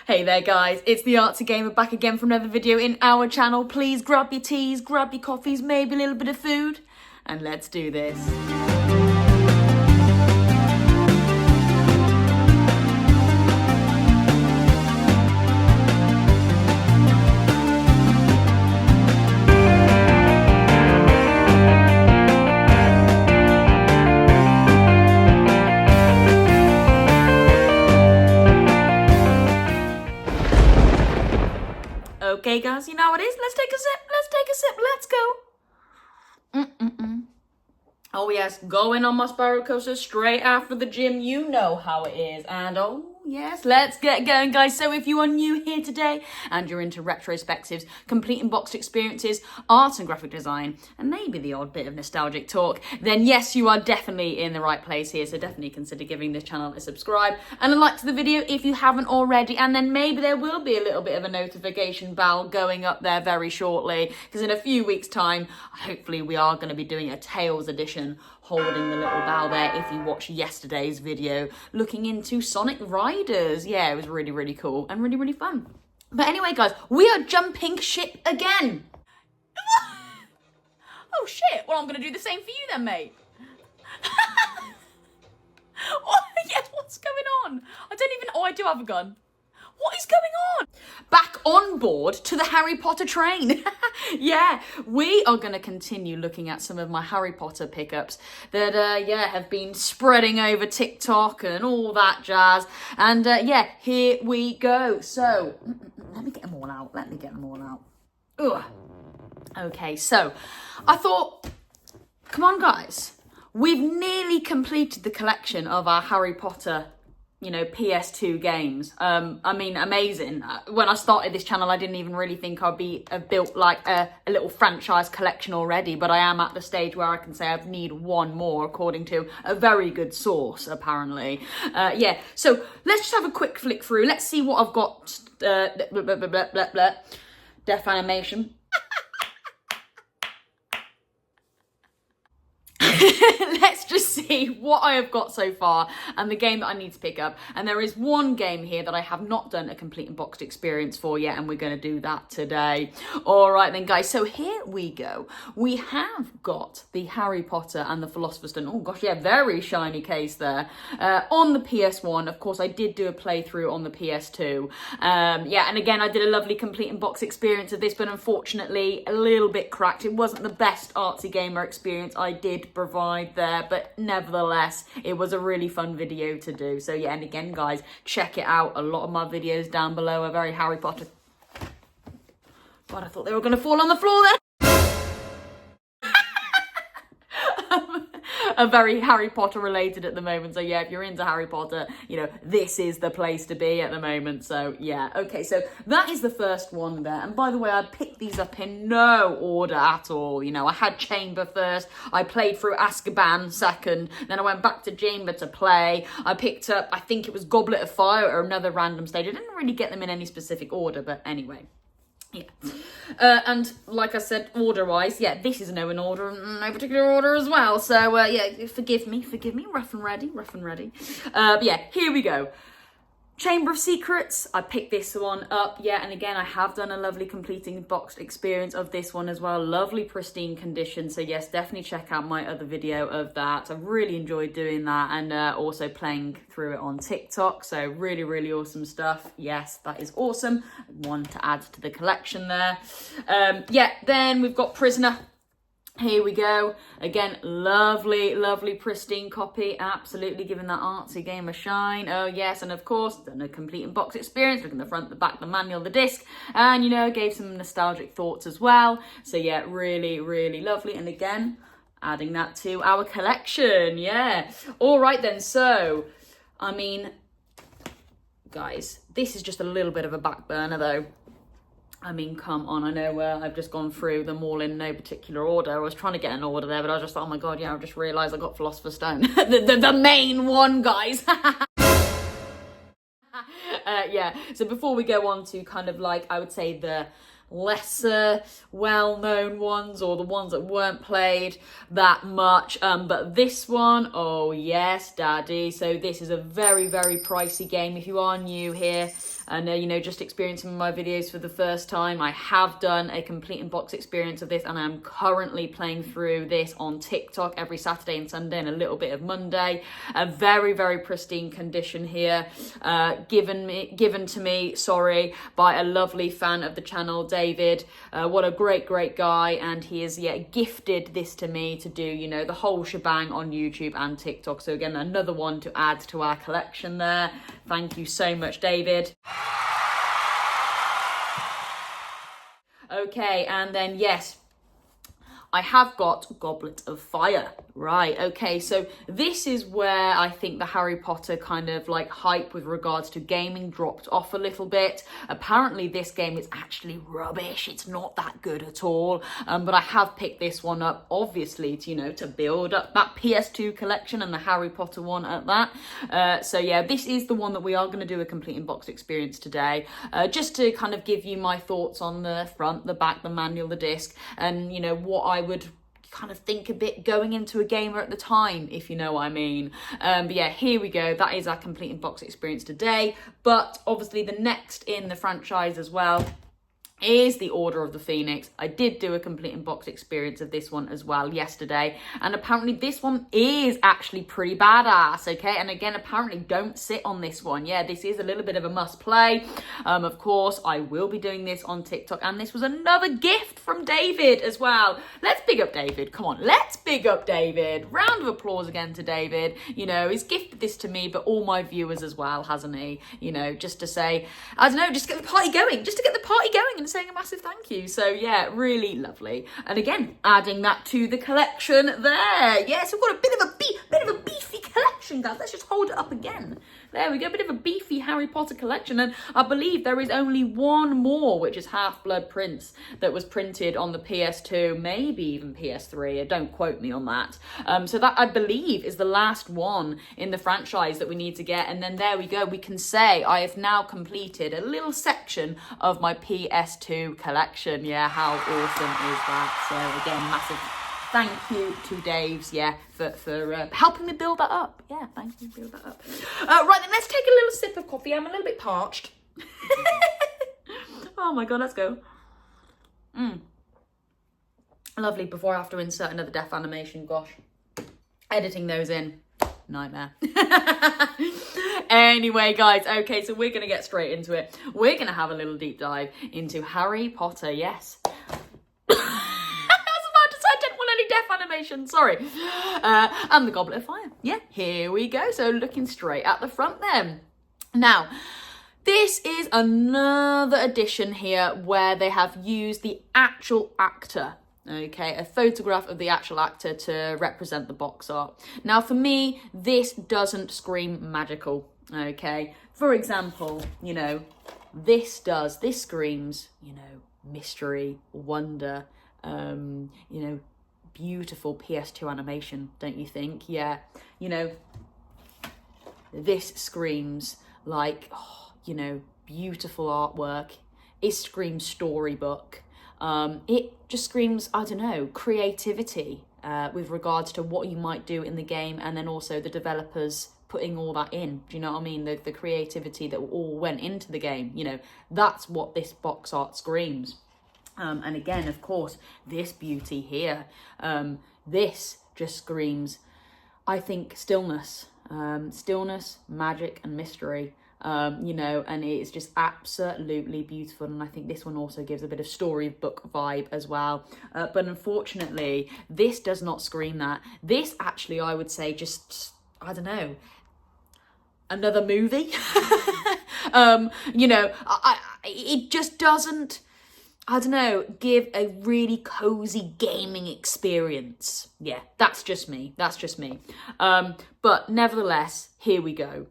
Hey there guys, it's the Artsy Gamer back again for another video in our channel. Please grab your teas, grab your coffees, maybe a little bit of food, and let's do this. Okay guys, you know how it is. Let's take a sip, let's go. Oh yes, going on my spiral coaster straight after the gym, you know how it is. And oh yes, let's get going guys. So if you are new here today and you're into retrospectives, complete and boxed experiences, art and graphic design, and maybe the odd bit of nostalgic talk, then yes, you are definitely in the right place here. So definitely consider giving this channel a subscribe and a like to the video if you haven't already. And then maybe there will be a little bit of a notification bell going up there very shortly, because in a few weeks time, hopefully we are going to be doing a Tales edition, holding the little bell there if you watched yesterday's video looking into Sonic Riders. Yeah, it was really, really cool and really, really fun. But anyway, guys, we are jumping ship again. Oh, shit. Well, I'm going to do the same for you then, mate. Yes, what's going on? I don't even... Oh, I do have a gun. What is going on? Back on board to the Harry Potter train. Yeah, we are going to continue looking at some of my Harry Potter pickups that, have been spreading over TikTok and all that jazz. And, here we go. So, let me get them all out. Ugh. Okay, so, I thought, come on, guys. We've nearly completed the collection of our Harry Potter PS2 games. I mean, amazing. When I started this channel, I didn't even really think I'd have built like a little franchise collection already, but I am at the stage where I can say I need one more, according to a very good source, apparently. So let's just have a quick flick through. Let's see what I've got. Death animation. Let's just see what I have got so far and the game that I need to pick up. And there is one game here that I have not done a complete and boxed experience for yet, and we're going to do that today. All right then, guys, so here we go. We have got the Harry Potter and the Philosopher's Stone. Oh gosh, yeah, very shiny case there. On the PS1, of course, I did do a playthrough on the PS2. And again, I did a lovely complete and boxed experience of this, but unfortunately a little bit cracked. It wasn't the best Artsy Gamer experience I did provide there, but nevertheless it was a really fun video to do. So yeah, and again guys, check it out. A lot of my videos down below are very Harry Potter. God, I thought they were going to fall on the floor then. Are very Harry Potter related at the moment. So yeah, if you're into Harry Potter, this is the place to be at the moment. So yeah, okay, so that is the first one there. And by the way, I picked these up in no order at all. I had Chamber first, I played through Azkaban second, then I went back to Chamber to play. I picked up, I think it was Goblet of Fire or another random stage. I didn't really get them in any specific order, but anyway. Yeah, and like I said, order-wise, yeah, this is no in order, no particular order as well. So yeah, forgive me, rough and ready. Yeah, here we go. Chamber of Secrets, I picked this one up, yeah, and again, I have done a lovely completing boxed experience of this one as well. Lovely pristine condition, so yes, definitely check out my other video of that. I really enjoyed doing that, and also playing through it on TikTok, so really, really awesome stuff. Yes, that is awesome. One to add to the collection there. Then we've got Prisoner. Here we go. Again, lovely, lovely, pristine copy. Absolutely giving that Artsy game a shine. Oh, yes. And of course, done a complete and box experience. Looking at the front, the back, the manual, the disc. And, gave some nostalgic thoughts as well. So, yeah, really, really lovely. And again, adding that to our collection. Yeah. All right, then. So, I mean, guys, this is just a little bit of a back burner, though. I mean, come on, I know I've just gone through them all in no particular order. I was trying to get an order there, but I just thought, oh my God, yeah, I just realised I got Philosopher's Stone. the main one, guys. Yeah, so before we go on to kind of like, I would say the lesser well-known ones, or the ones that weren't played that much. But this one, oh yes, daddy. So this is a very, very pricey game. If you are new here and you know, just experiencing my videos for the first time, I have done a complete in-box experience of this, and I'm currently playing through this on TikTok every Saturday and Sunday and a little bit of Monday. A very, very pristine condition here, given to me, sorry, by a lovely fan of the channel, David. What a great guy, and he has gifted this to me to do, you know, the whole shebang on YouTube and TikTok. So again, another one to add to our collection there. Thank you so much, David. Okay, and then yes, I have got Goblet of Fire. Right, okay, so this is where I think the Harry Potter kind of like hype with regards to gaming dropped off a little bit. Apparently this game is actually rubbish. It's not that good at all. But I have picked this one up, obviously, to, you know, to build up that PS2 collection and the Harry Potter one at that. So yeah, this is the one that we are going to do a complete in-box experience today. Just to kind of give you my thoughts on the front, the back, the manual, the disc, and, you know, what I would kind of think a bit going into a gamer at the time, if you know what I mean. But yeah, here we go. That is our complete in-box experience today. But obviously the next in the franchise as well is the Order of the Phoenix. I did do a complete in-box experience of this one as well yesterday, and apparently this one is actually pretty badass, okay? And again, apparently don't sit on this one. Yeah, this is a little bit of a must play. Of course, I will be doing this on TikTok, and this was another gift from David as well. Let's big up David. Come on, let's big up David. Round of applause again to David. You know, he's gifted this to me, but all my viewers as well, hasn't he? You know, just to say, I don't know, just to get the party going, and saying a massive thank you. So yeah, really lovely. And again, adding that to the collection there. Yes, we've got a bit of a beefy collection, guys. Let's just hold it up again. There we go, a bit of a beefy Harry Potter collection. And I believe there is only one more, which is Half-Blood Prince, that was printed on the PS2, maybe even PS3. Don't quote me on that. So that, I believe, is the last one in the franchise that we need to get. And then there we go. We can say I have now completed a little section of my PS2 collection. Yeah, how awesome is that? So again, massive thank you to Dave's, for helping me build that up. Yeah, thank you, build that up. Right, then let's take a little sip of coffee. I'm a little bit parched. Oh my God, let's go. Lovely. Before I have to insert another death animation, gosh. Editing those in, nightmare. Anyway, guys, okay, so we're going to get straight into it. We're going to have a little deep dive into Harry Potter, yes. Death animation, sorry. And the Goblet of Fire. Yeah, here we go. So looking straight at the front then. Now, this is another edition here where they have used the actual actor. Okay, a photograph of the actual actor to represent the box art. Now, for me, this doesn't scream magical. Okay, for example, you know, this screams, you know, mystery, wonder, you know, beautiful PS2 animation, don't you think? Yeah, you know, this screams like, oh, you know, beautiful artwork. It screams storybook. It just screams, I don't know, creativity with regards to what you might do in the game, and then also the developers putting all that in. Do you know what I mean? The creativity that all went into the game, you know, that's what this box art screams. And again, of course, this beauty here, this just screams, I think, stillness, magic and mystery, you know, and it's just absolutely beautiful. And I think this one also gives a bit of storybook vibe as well. But unfortunately, this does not scream that. This actually, I would say, just, I don't know, another movie. You know, it just doesn't, I don't know, give a really cozy gaming experience. Yeah, that's just me. But nevertheless, here we go.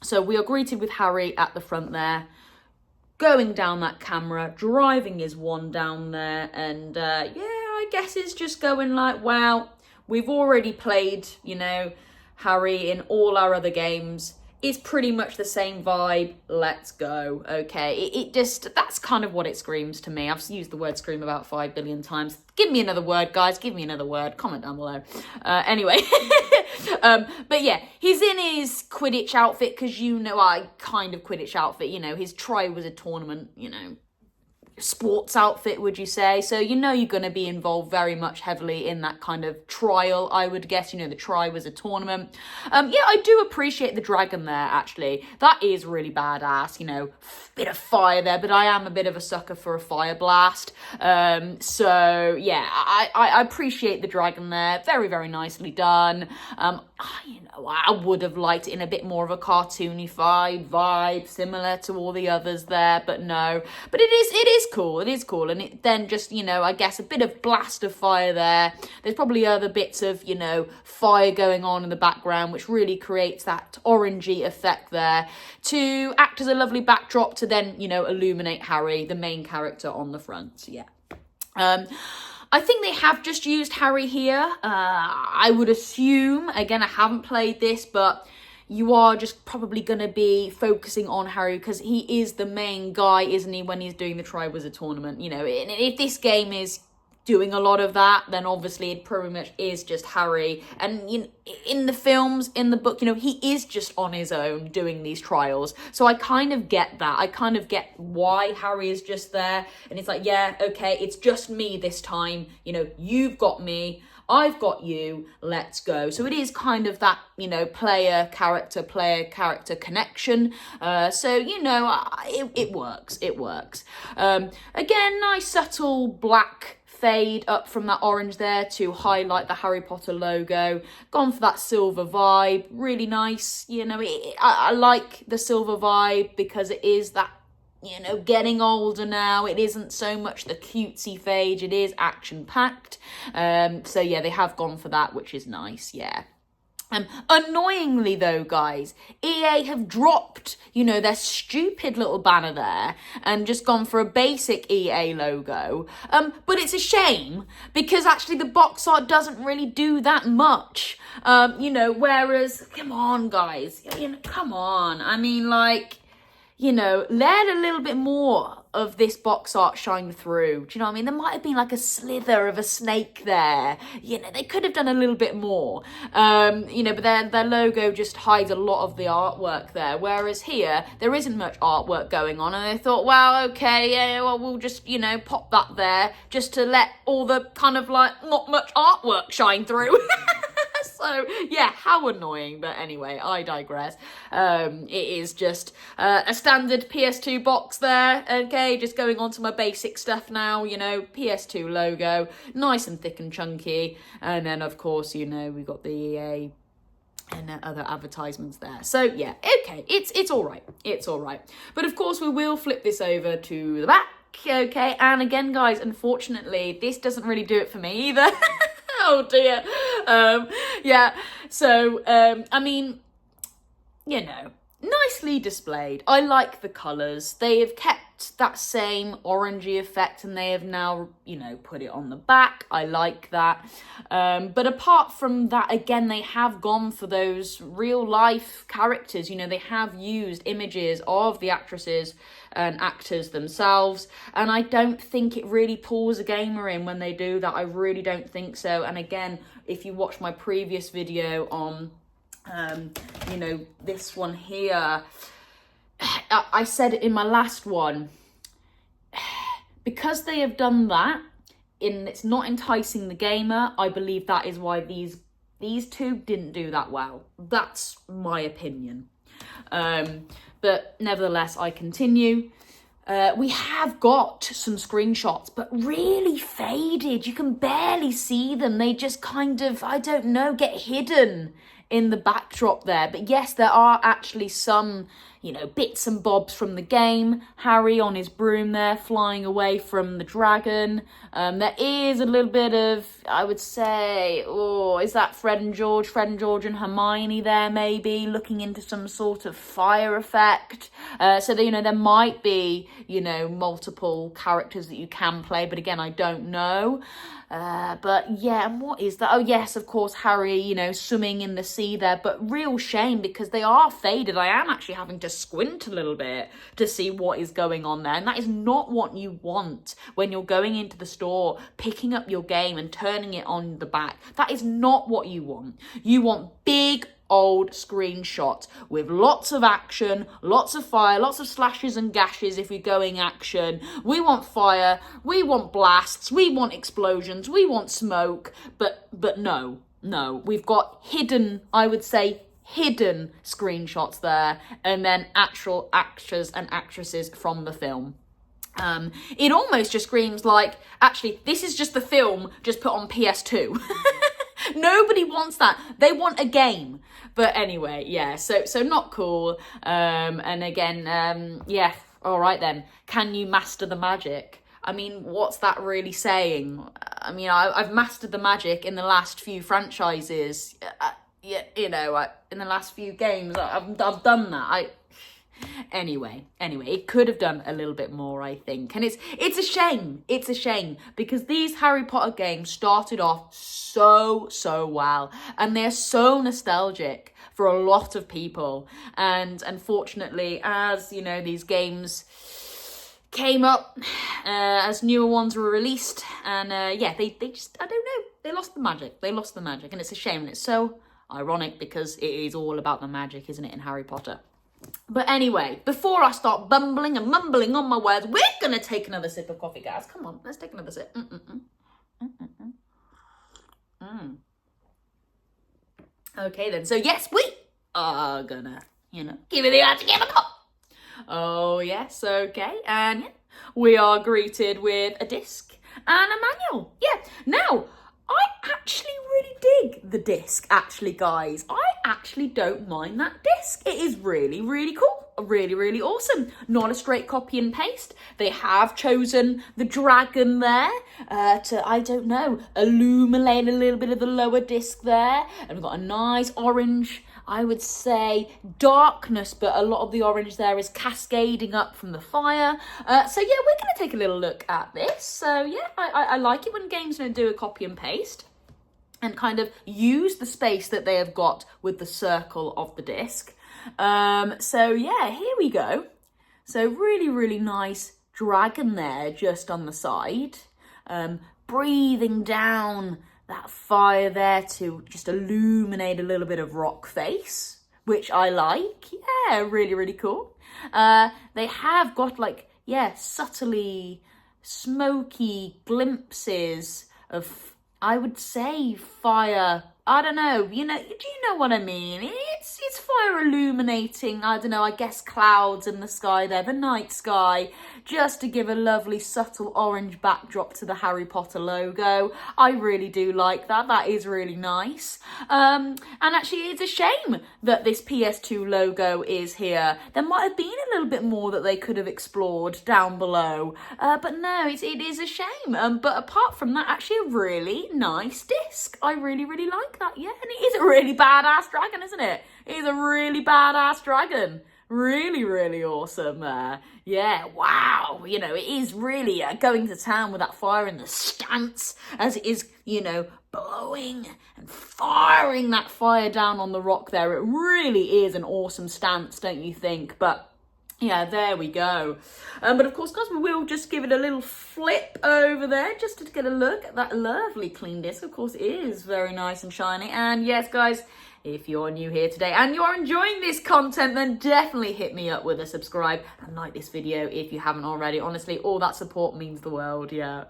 So we are greeted with Harry at the front there, going down that camera, driving his wand down there. And yeah, I guess it's just going like, wow, we've already played, you know, Harry in all our other games. is pretty much the same vibe. Let's go. Okay, it just, that's kind of what it screams to me. I've used the word scream about 5 billion times. Give me another word, guys. Give me another word. Comment down below. Anyway, but yeah, he's in his Quidditch outfit because, you know, kind of Quidditch outfit, you know, his try was a tournament, you know, sports outfit, would you say? So you know you're going to be involved very much heavily in that kind of trial, I would guess. You know, the try was a tournament. Yeah, I do appreciate the dragon there, actually. That is really badass, you know, bit of fire there, but I am a bit of a sucker for a fire blast. So yeah, I appreciate the dragon there. Very, very nicely done. You know, I would have liked it in a bit more of a cartoony vibe, similar to all the others there, but no. But it is cool. It is cool. And it then just, you know, I guess a bit of blast of fire there. There's probably other bits of, you know, fire going on in the background, which really creates that orangey effect there to act as a lovely backdrop to then, you know, illuminate Harry, the main character, on the front. Yeah. I think they have just used Harry here. I would assume, again, I haven't played this, but you are just probably going to be focusing on Harry because he is the main guy, isn't he, when he's doing the Triwizard Tournament. You know, if this game is doing a lot of that, then obviously it pretty much is just Harry. And you know, in the films, in the book, you know, he is just on his own doing these trials. So I kind of get that. I kind of get why Harry is just there. And it's like, yeah, okay, it's just me this time. You know, you've got me. I've got you, let's go. So it is kind of that, you know, player-character connection. So, you know, it works, it works. Again, nice subtle black fade up from that orange there to highlight the Harry Potter logo. Gone for that silver vibe, really nice. You know, I like the silver vibe because it is that, you know, getting older now. It isn't so much the cutesy phase, it is action-packed. So yeah, they have gone for that, which is nice, yeah. Annoyingly though, guys, EA have dropped, you know, their stupid little banner there and just gone for a basic EA logo. But it's a shame because actually the box art doesn't really do that much. You know, whereas, come on, guys, you know, come on. I mean, like, you know, let a little bit more of this box art shine through. Do you know what I mean? There might have been like a slither of a snake there. You know, they could have done a little bit more. You know, but their logo just hides a lot of the artwork there. Whereas here, there isn't much artwork going on. And they thought, well, okay, yeah, well, we'll just, you know, pop that there just to let all the kind of like not much artwork shine through. So, yeah, how annoying. But anyway, I digress. It is just a standard PS2 box there. Okay, just going on to my basic stuff now. You know, PS2 logo. Nice and thick and chunky. And then, of course, you know, we've got the EA and other advertisements there. So, yeah, okay, it's all right. It's all right. But, of course, we will flip this over to the back. Okay, and again, guys, unfortunately, this doesn't really do it for me either. Oh dear. Yeah, so, I mean, you know, nicely displayed. I like the colours. They have kept that same orangey effect and they have now, you know, put it on the back. I like that. But apart from that, again, they have gone for those real life characters. You know, they have used images of the actresses and actors themselves. And I don't think it really pulls a gamer in when they do that. I really don't think so. And again, if you watch my previous video on you know, this one here, I said it in my last one, because they have done that, it's not enticing the gamer. I believe that is why these two didn't do that well. That's my opinion. But nevertheless, I continue. We have got some screenshots, but really faded. You can barely see them. They just kind of, I don't know, get hidden in the backdrop there. But yes, there are actually some, you know, bits and bobs from the game. Harry on his broom there, flying away from the dragon. There is a little bit of, I would say, oh, is that Fred and George? Fred and George and Hermione there, maybe, looking into some sort of fire effect. So, that, you know, there might be, you know, multiple characters that you can play, but again, I don't know. But yeah, and what is that? Oh yes, of course, Harry, you know, swimming in the sea there, but real shame because they are faded. I am actually having to squint a little bit to see what is going on there, and that is not what you want when you're going into the store, picking up your game and turning it on the back. That is not what you want. You want big old screenshot with lots of action, lots of fire, lots of slashes and gashes if you're going action. We want fire, we want blasts, we want explosions, we want smoke, but no, we've got hidden, I would say, hidden screenshots there, and then actual actors and actresses from the film. It almost just screams like, actually, this is just the film just put on PS2. Nobody wants that. They want a game. But anyway, yeah, so not cool. And again, yeah, all right then. Can you master the magic? I mean, what's that really saying? I mean, I've mastered the magic in the last few franchises. Yeah, you know, in the last few games, I've done that. Anyway, it could have done a little bit more, I think. And it's a shame. It's a shame because these Harry Potter games started off so well, and they're so nostalgic for a lot of people. And unfortunately, as you know, these games came up as newer ones were released, and yeah, they just, I don't know, they lost the magic. They lost the magic, and it's a shame. And it's so ironic because it is all about the magic, isn't it, in Harry Potter? But anyway, before I start bumbling and mumbling on my words, we're going to take another sip of coffee, guys. Come on, let's take another sip. Okay, then. So, yes, we are going to, you know, give it the answer, give it a call. Oh, yes, okay. And yeah, we are greeted with a disc and a manual. Yeah, now, I actually really dig the disc, actually, guys. I actually don't mind that disc. It is really, really cool. Really awesome. Not a straight copy and paste. They have chosen the dragon there to, I don't know, illuminate a little bit of the lower disc there. And we've got a nice orange, I would say, darkness, but a lot of the orange there is cascading up from the fire. So yeah, we're going to take a little look at this. So yeah, I like it when games don't do a copy and paste and kind of use the space that they have got with the circle of the disc. So yeah, here we go. So really nice dragon there just on the side, breathing down that fire there to just illuminate a little bit of rock face, which I like. Yeah, really cool. They have got like, yeah, subtly smoky glimpses of, I would say, fire. I don't know, you know, do you know what I mean? It's fire illuminating, I don't know, I guess clouds in the sky there, the night sky, just to give a lovely subtle orange backdrop to the Harry Potter logo. I really do like that. That is really nice. And actually, it's a shame that this PS2 logo is here. There might have been a little bit more that they could have explored down below. But no, it is a shame. But apart from that, actually a really nice disc. I really like that. Yeah, and it is a really badass dragon, isn't it? It is a really badass dragon. Really awesome. Yeah, wow. You know, it is really going to town with that fire in the stance as it is, you know, blowing and firing that fire down on the rock there. It really is an awesome stance, don't you think? But yeah, there we go. But of course, guys, we will just give it a little flip over there just to get a look at that lovely clean disc. Of course, it is very nice and shiny. And yes, guys, if you're new here today and you're enjoying this content, then definitely hit me up with a subscribe and like this video if you haven't already. Honestly, all that support means the world, yeah.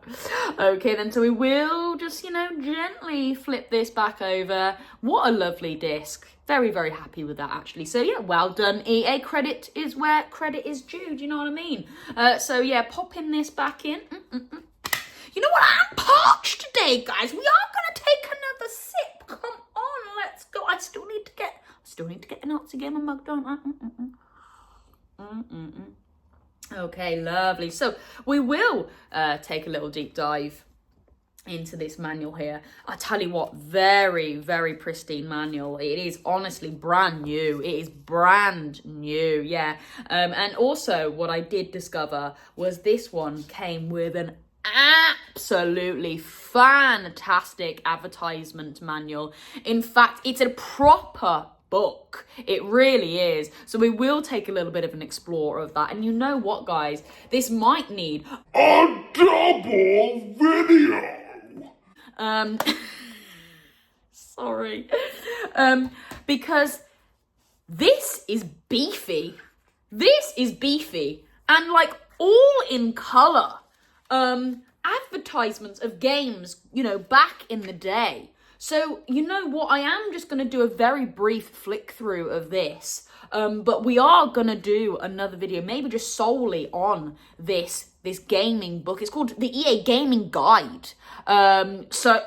Okay, then, so we will just, you know, gently flip this back over. What a lovely disc. Very happy with that, actually. So, yeah, well done, EA. Credit is where credit is due. Do you know what I mean? So, yeah, popping this back in. You know what? I'm parched today, guys. We are going to take another sip. Come on, let's go. I still need to get an Nazi Gamer mug, don't I? Okay, lovely. So we will take a little deep dive into this manual here. I tell you what, very, very pristine manual. It is honestly brand new. It is brand new, yeah. And also what I did discover was this one came with an absolutely fantastic advertisement manual. In fact, it's a proper book. It really is. So we will take a little bit of an explore of that. And you know what, guys? This might need a double video. Sorry. Because this is beefy. This is beefy. And like all in colour. Advertisements of games, you know, back in the day. So, you know what, I am just going to do a very brief flick through of this, but we are going to do another video, maybe just solely on this gaming book. It's called the EA Gaming Guide. So,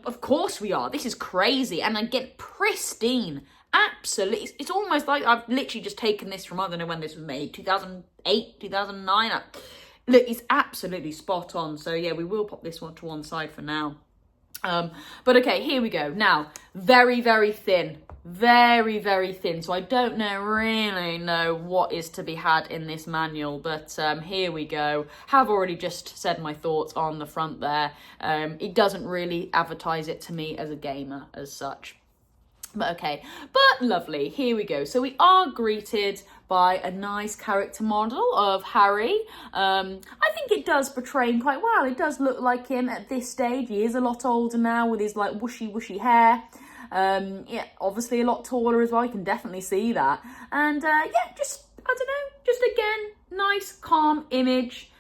of course we are. This is crazy, and again, pristine. Absolutely. It's almost like I've literally just taken this from, I don't know when this was made, 2008, 2009. Look, it's absolutely spot on. So, yeah, we will pop this one to one side for now. But okay, here we go. Now, very, very thin. Very, very thin. So I don't really know what is to be had in this manual, but here we go. Have already just said my thoughts on the front there. It doesn't really advertise it to me as a gamer as such. But okay, but lovely, here we go. So we are greeted by a nice character model of Harry. I think it does portray him quite well. It does look like him at this stage. He is a lot older now with his like whooshy hair. Yeah, obviously a lot taller as well. You can definitely see that. And yeah, just, I don't know, just again, nice, calm image.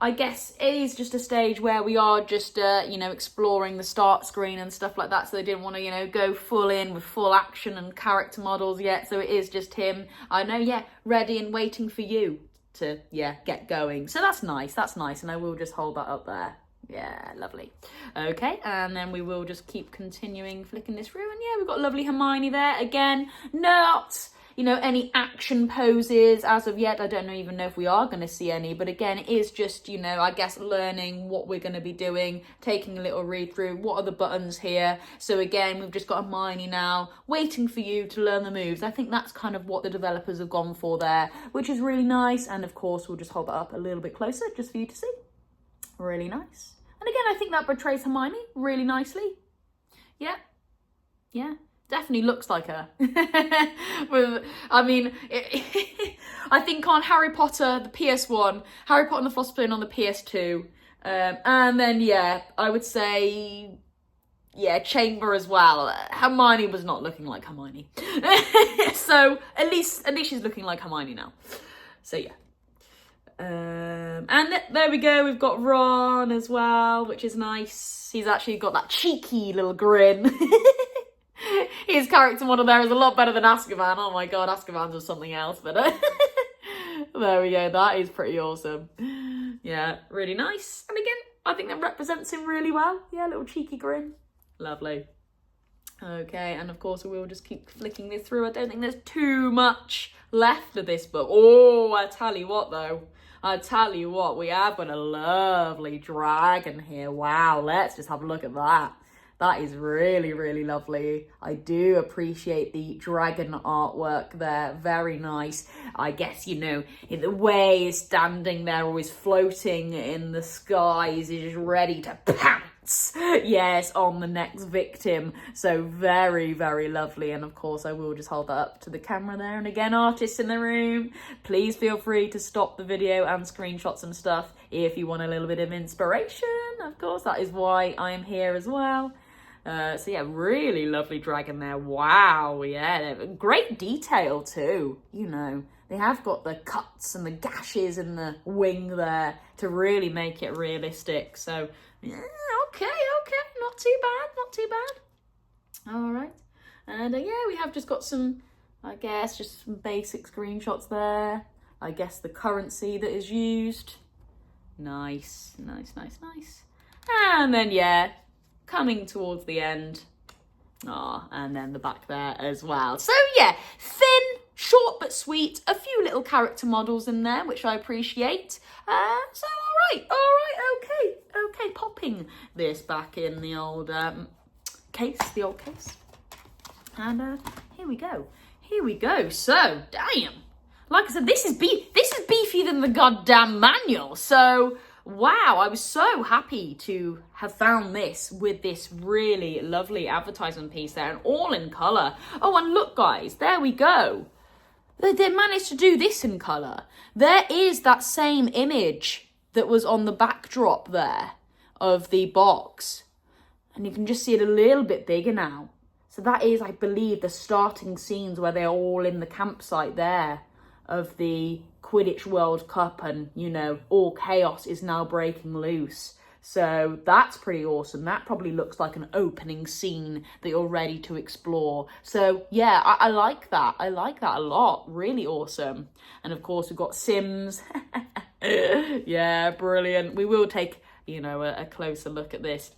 I guess it is just a stage where we are just, you know, exploring the start screen and stuff like that. So they didn't want to, you know, go full in with full action and character models yet. So it is just him, I know, yeah, ready and waiting for you to, yeah, get going. So that's nice. That's nice. And I will just hold that up there. Yeah, lovely. Okay, and then we will just keep continuing flicking this through. And yeah, we've got lovely Hermione there. Again, not, you know, any action poses as of yet. I don't even know if we are going to see any. But again, it is just, you know, I guess learning what we're going to be doing, taking a little read through. What are the buttons here? So again, we've just got Hermione now, waiting for you to learn the moves. I think that's kind of what the developers have gone for there, which is really nice. And of course, we'll just hold that up a little bit closer just for you to see. Really nice. And again, I think that portrays Hermione really nicely. Yeah. Yeah. Definitely looks like her. I mean, I think on Harry Potter, the PS1, Harry Potter and the Philosopher's Stone on the PS2, and then, yeah, I would say, yeah, Chamber as well. Hermione was not looking like Hermione. So, at least she's looking like Hermione now. So, yeah. And there we go, we've got Ron as well, which is nice. He's actually got that cheeky little grin. His character model there is a lot better than Azkaban. Oh my god, Azkaban's was something else, but there we go, that is pretty awesome. Yeah, really nice. And again, I think that represents him really well. Yeah, little cheeky grin. Lovely. Okay, and of course we will just keep flicking this through. I don't think there's too much left of this book. Oh, I tell you what though. I tell you what, we have got a lovely dragon here. Wow, let's just have a look at that. That is really, really lovely. I do appreciate the dragon artwork there. Very nice. I guess, you know, in the way he's standing there, always floating in the skies, he's just ready to pounce. Yes, on the next victim. So very, very lovely. And of course, I will just hold that up to the camera there. And again, artists in the room, please feel free to stop the video and screenshots and stuff if you want a little bit of inspiration. Of course, that is why I am here as well. So yeah, really lovely dragon there. Wow, yeah, great detail too. You know, they have got the cuts and the gashes in the wing there to really make it realistic. So yeah, okay, not too bad. All right, and yeah, we have just got some, I guess, just some basic screenshots there. I guess the currency that is used. Nice. And then yeah, coming towards the end. And then the back there as well. So yeah, thin short but sweet, a few little character models in there, which I appreciate. So all right, okay, popping this back in the old case, and here we go. So, damn, like I said, this is beefier than the goddamn manual. So, wow, I was so happy to have found this with this really lovely advertisement piece there, and all in colour. Oh, and look, guys, there we go. They managed to do this in colour. There is that same image that was on the backdrop there of the box. And you can just see it a little bit bigger now. So that is, I believe, the starting scenes where they're all in the campsite there of the Quidditch World Cup, and, you know, all chaos is now breaking loose. So that's pretty awesome. That probably looks like an opening scene that you're ready to explore. So yeah, I like that. I like that a lot. Really awesome. And of course, we've got Sims. Yeah, brilliant. We will take, you know, a closer look at this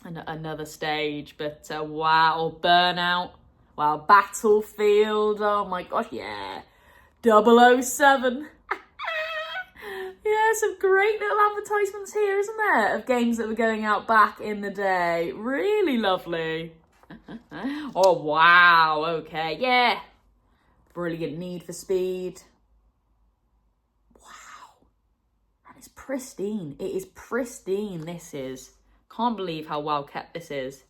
and another stage. But wow, Burnout. Wow, Battlefield. Oh my gosh, yeah. 007. Yeah, some great little advertisements here, isn't there? Of games that were going out back in the day. Really lovely. Oh, wow. Okay, yeah. Brilliant. Need for Speed. Wow. And it's pristine. It is pristine, this is. Can't believe how well kept this is.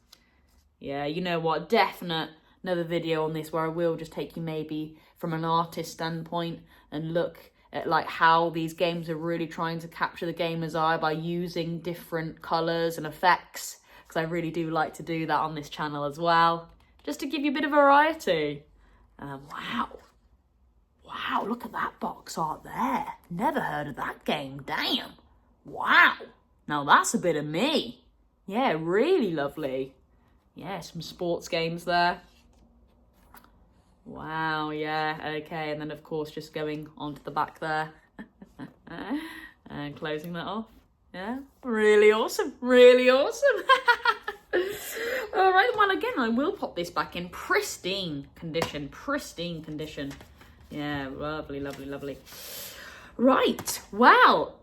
Yeah, you know what? Definite another video on this where I will just take you maybe from an artist standpoint and look at like how these games are really trying to capture the gamer's eye by using different colours and effects, because I really do like to do that on this channel as well, just to give you a bit of variety. Wow, look at that box art there. Never heard of that game, damn. Wow, now that's a bit of me. Yeah, really lovely. Yeah, some sports games there. Wow, yeah, okay, and then of course just going onto the back there and closing that off. Yeah, really awesome, really awesome. All right, well, again, I will pop this back in pristine condition. Yeah, lovely, lovely, lovely. Right, well,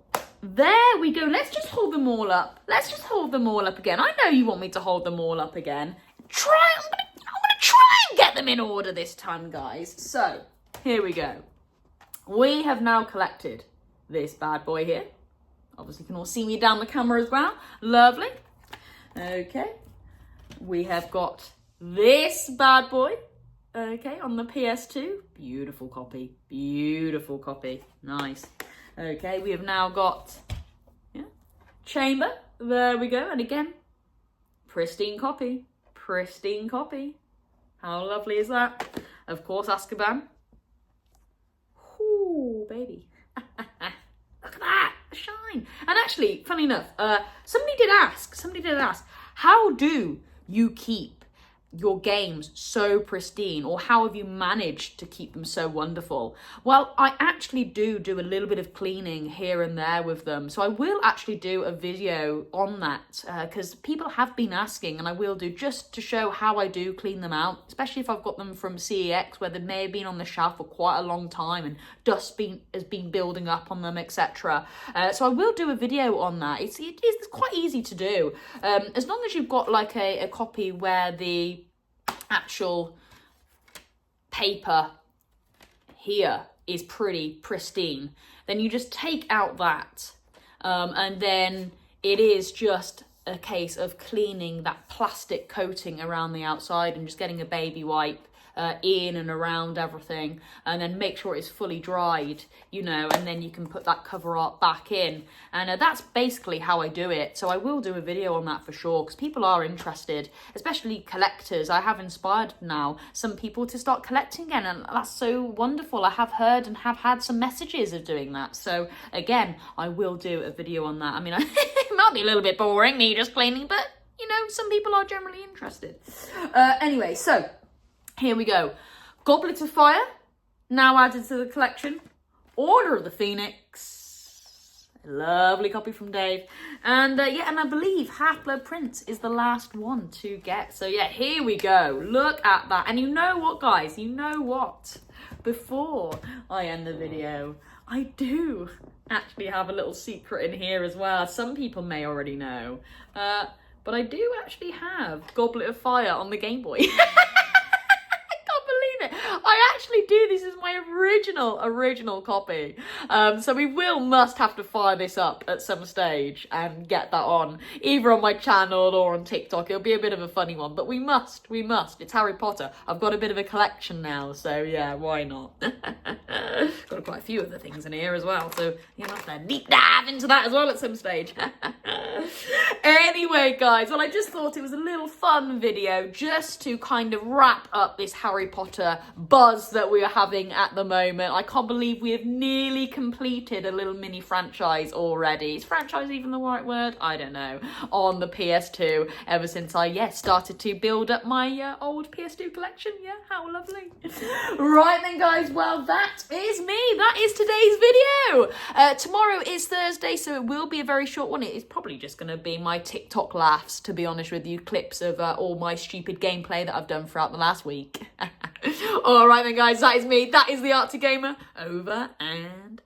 there we go. Let's just hold them all up. Again. I know you want me to hold them all up again. I'm gonna try and get them in order this time, guys. So, here we go. We have now collected this bad boy here. Obviously, you can all see me down the camera as well. Lovely. Okay. We have got this bad boy. Okay, on the PS2. Beautiful copy. Beautiful copy. Nice. Okay, we have now got Chamber. There we go. And again, pristine copy. Pristine copy. How lovely is that? Of course, Azkaban. Ooh, baby. Look at that, the shine. And actually, funny enough, somebody did ask, how do you keep your games so pristine, or how have you managed to keep them so wonderful? Well, I actually do a little bit of cleaning here and there with them, so I will actually do a video on that, because people have been asking, and I will do, just to show how I do clean them out, especially if I've got them from CEX where they may have been on the shelf for quite a long time and dust has been building up on them, etc. So I will do a video on that. It's quite easy to do, as long as you've got like a copy where the actual paper here is pretty pristine, then you just take out that, and then it is just a case of cleaning that plastic coating around the outside and just getting a baby wipe in and around everything, and then make sure it's fully dried, you know, and then you can put that cover art back in, and that's basically how I do it. So I will do a video on that for sure, because people are interested, especially collectors. I have inspired now some people to start collecting again, and that's so wonderful. I have heard and have had some messages of doing that, so again, I will do a video on that. I mean, it might be a little bit boring, me just cleaning, but you know, some people are generally interested. Anyway, so here we go. Goblet of Fire, now added to the collection. Order of the Phoenix, a lovely copy from Dave. And yeah, and I believe Half-Blood Prince is the last one to get. So yeah, here we go. Look at that. And you know what, guys? You know what? before I end the video, I do actually have a little secret in here as well. Some people may already know, but I do actually have Goblet of Fire on the Game Boy. I actually do. This is my original copy. So we must have to fire this up at some stage and get that on, either on my channel or on TikTok. It'll be a bit of a funny one, but we must. It's Harry Potter. I've got a bit of a collection now, so yeah, why not? Got quite a few of the things in here as well, so you'll have to deep dive into that as well at some stage. Anyway, guys, well, I just thought it was a little fun video just to kind of wrap up this Harry Potter buzz that we are having at the moment. I can't believe we have nearly completed a little mini franchise already. Is franchise even the right word? I don't know. On the PS2, ever since I, started to build up my old PS2 collection. Yeah, how lovely. Right then, guys, well, that is me. That is today's video. Tomorrow is Thursday, so it will be a very short one. It is probably just going to be my TikTok laughs, to be honest with you, clips of all my stupid gameplay that I've done throughout the last week. All right then, guys, that is me. That is the Arctic Gamer. Over and